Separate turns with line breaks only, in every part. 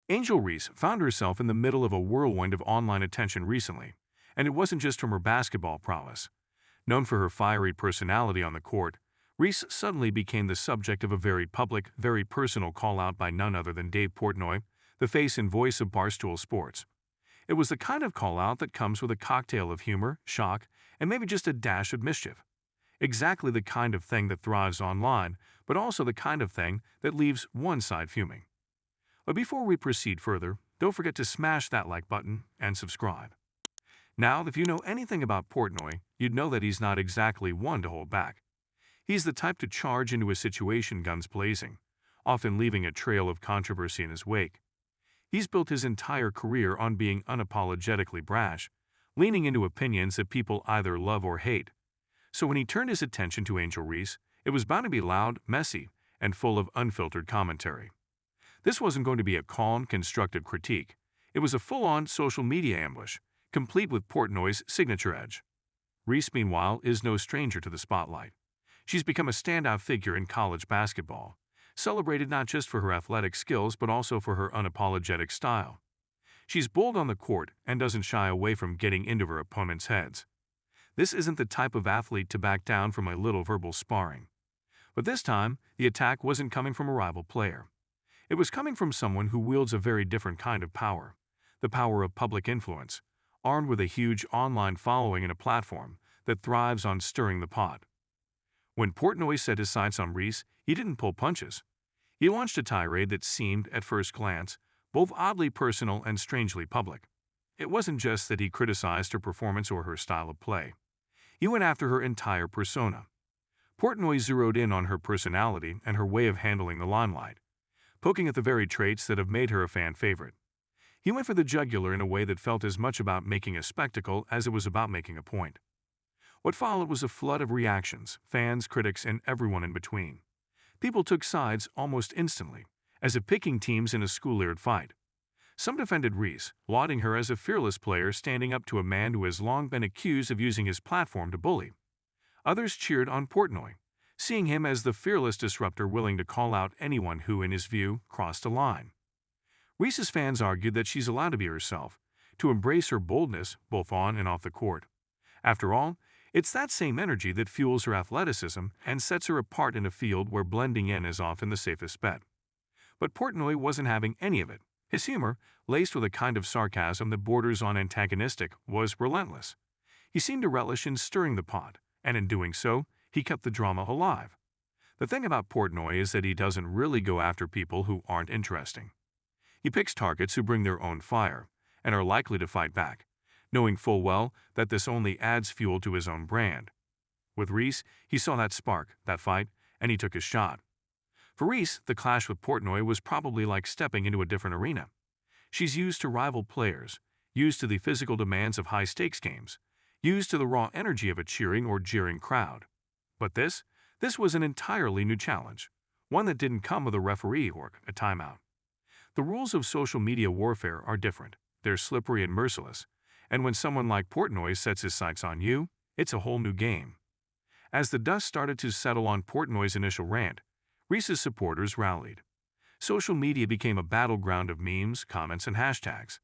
Angel Reese found herself in the middle of a whirlwind of online attention recently, and it wasn't just from her basketball prowess. Known for her fiery personality on the court, Reese suddenly became the subject of a very public, very personal call-out by none other than Dave Portnoy, the face and voice of Barstool Sports. It was the kind of call-out that comes with a cocktail of humor, shock, and maybe just a dash of mischief. Exactly the kind of thing that thrives online, but also the kind of thing that leaves one side fuming. But before we proceed further, don't forget to smash that like button and subscribe. Now, if you know anything about Portnoy, you'd know that he's not exactly one to hold back. He's the type to charge into a situation guns blazing, often leaving a trail of controversy in his wake. He's built his entire career on being unapologetically brash, leaning into opinions that people either love or hate. So when he turned his attention to Angel Reese, it was bound to be loud, messy, and full of unfiltered commentary. This wasn't going to be a calm, constructive critique. It was a full-on social media ambush, complete with Portnoy's signature edge. Reese, meanwhile, is no stranger to the spotlight. She's become a standout figure in college basketball, celebrated not just for her athletic skills but also for her unapologetic style. She's bold on the court and doesn't shy away from getting into her opponents' heads. This isn't the type of athlete to back down from a little verbal sparring. But this time, the attack wasn't coming from a rival player. It was coming from someone who wields a very different kind of power, the power of public influence, armed with a huge online following and a platform that thrives on stirring the pot. When Portnoy set his sights on Reese, he didn't pull punches. He launched a tirade that seemed, at first glance, both oddly personal and strangely public. It wasn't just that he criticized her performance or her style of play. He went after her entire persona. Portnoy zeroed in on her personality and her way of handling the limelight, poking at the very traits that have made her a fan favorite. He went for the jugular in a way that felt as much about making a spectacle as it was about making a point. What followed was a flood of reactions, fans, critics, and everyone in between. People took sides almost instantly, as if picking teams in a school-aired fight. Some defended Reese, lauding her as a fearless player standing up to a man who has long been accused of using his platform to bully. Others cheered on Portnoy, seeing him as the fearless disruptor willing to call out anyone who, in his view, crossed a line. Reese's fans argued that she's allowed to be herself, to embrace her boldness both on and off the court. After all, it's that same energy that fuels her athleticism and sets her apart in a field where blending in is often the safest bet. But Portnoy wasn't having any of it. His humor, laced with a kind of sarcasm that borders on antagonistic, was relentless. He seemed to relish in stirring the pot, and in doing so, he kept the drama alive. The thing about Portnoy is that he doesn't really go after people who aren't interesting. He picks targets who bring their own fire and are likely to fight back, knowing full well that this only adds fuel to his own brand. With Reese, he saw that spark, that fight, and he took his shot. For Reese, the clash with Portnoy was probably like stepping into a different arena. She's used to rival players, used to the physical demands of high-stakes games, used to the raw energy of a cheering or jeering crowd. But this was an entirely new challenge, one that didn't come with a referee or a timeout. The rules of social media warfare are different. They're slippery and merciless, and when someone like Portnoy sets his sights on you, it's a whole new game. As the dust started to settle on Portnoy's initial rant, Reese's supporters rallied. Social media became a battleground of memes, comments, and hashtags.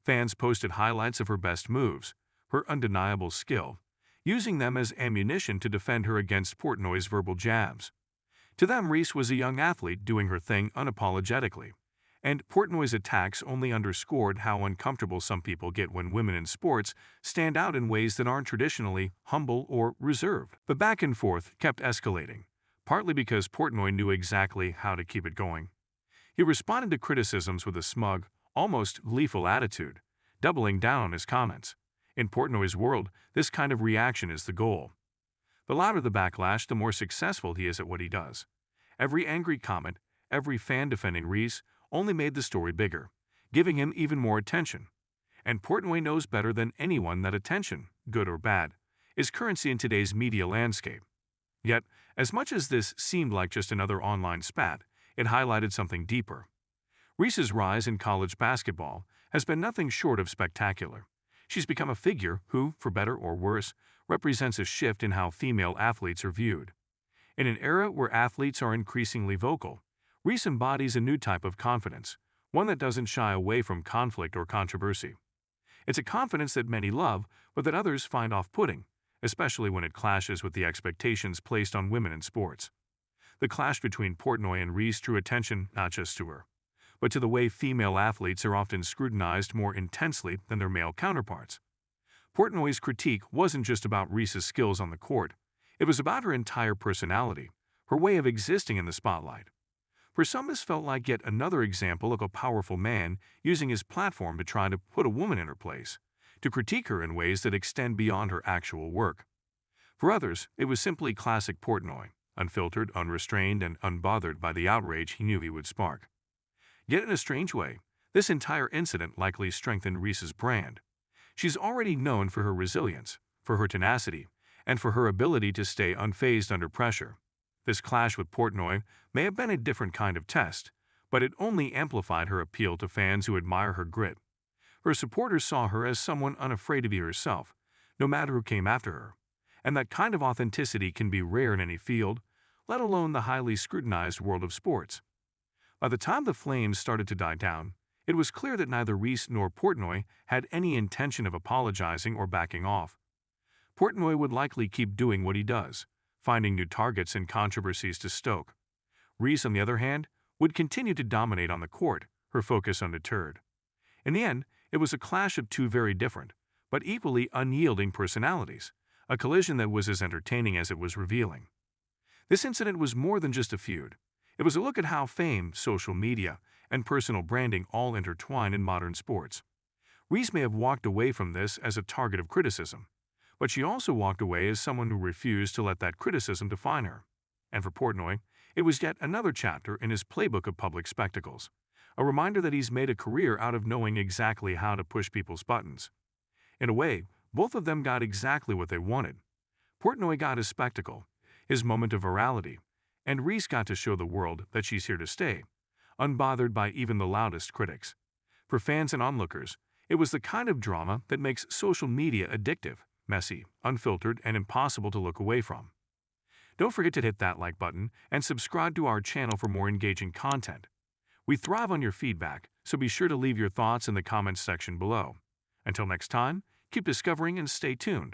Fans posted highlights of her best moves, her undeniable skill, using them as ammunition to defend her against Portnoy's verbal jabs. To them, Reese was a young athlete doing her thing unapologetically, and Portnoy's attacks only underscored how uncomfortable some people get when women in sports stand out in ways that aren't traditionally humble or reserved. The back and forth kept escalating, partly because Portnoy knew exactly how to keep it going. He responded to criticisms with a smug, almost lethal attitude, doubling down on his comments. In Portnoy's world, this kind of reaction is the goal. The louder the backlash, the more successful he is at what he does. Every angry comment, every fan defending Reese, only made the story bigger, giving him even more attention. And Portnoy knows better than anyone that attention, good or bad, is currency in today's media landscape. Yet, as much as this seemed like just another online spat, it highlighted something deeper. Reese's rise in college basketball has been nothing short of spectacular. She's become a figure who, for better or worse, represents a shift in how female athletes are viewed. In an era where athletes are increasingly vocal, Reese embodies a new type of confidence, one that doesn't shy away from conflict or controversy. It's a confidence that many love, but that others find off-putting, especially when it clashes with the expectations placed on women in sports. The clash between Portnoy and Reese drew attention not just to her, but to the way female athletes are often scrutinized more intensely than their male counterparts. Portnoy's critique wasn't just about Reese's skills on the court, it was about her entire personality, her way of existing in the spotlight. For some, this felt like yet another example of a powerful man using his platform to try to put a woman in her place, to critique her in ways that extend beyond her actual work. For others, it was simply classic Portnoy, unfiltered, unrestrained, and unbothered by the outrage he knew he would spark. Yet in a strange way, this entire incident likely strengthened Reese's brand. She's already known for her resilience, for her tenacity, and for her ability to stay unfazed under pressure. This clash with Portnoy may have been a different kind of test, but it only amplified her appeal to fans who admire her grit. Her supporters saw her as someone unafraid to be herself, no matter who came after her, and that kind of authenticity can be rare in any field, let alone the highly scrutinized world of sports. By the time the flames started to die down, it was clear that neither Reese nor Portnoy had any intention of apologizing or backing off. Portnoy would likely keep doing what he does, finding new targets and controversies to stoke. Reese, on the other hand, would continue to dominate on the court, her focus undeterred. In the end, it was a clash of two very different, but equally unyielding personalities, a collision that was as entertaining as it was revealing. This incident was more than just a feud. It was a look at how fame, social media, and personal branding all intertwine in modern sports. Reese may have walked away from this as a target of criticism, but she also walked away as someone who refused to let that criticism define her. And for Portnoy, it was yet another chapter in his playbook of public spectacles, a reminder that he's made a career out of knowing exactly how to push people's buttons. In a way, both of them got exactly what they wanted. Portnoy got his spectacle, his moment of virality, and Reese got to show the world that she's here to stay, unbothered by even the loudest critics. For fans and onlookers, it was the kind of drama that makes social media addictive, messy, unfiltered, and impossible to look away from. Don't forget to hit that like button and subscribe to our channel for more engaging content. We thrive on your feedback, so be sure to leave your thoughts in the comments section below. Until next time, keep discovering and stay tuned.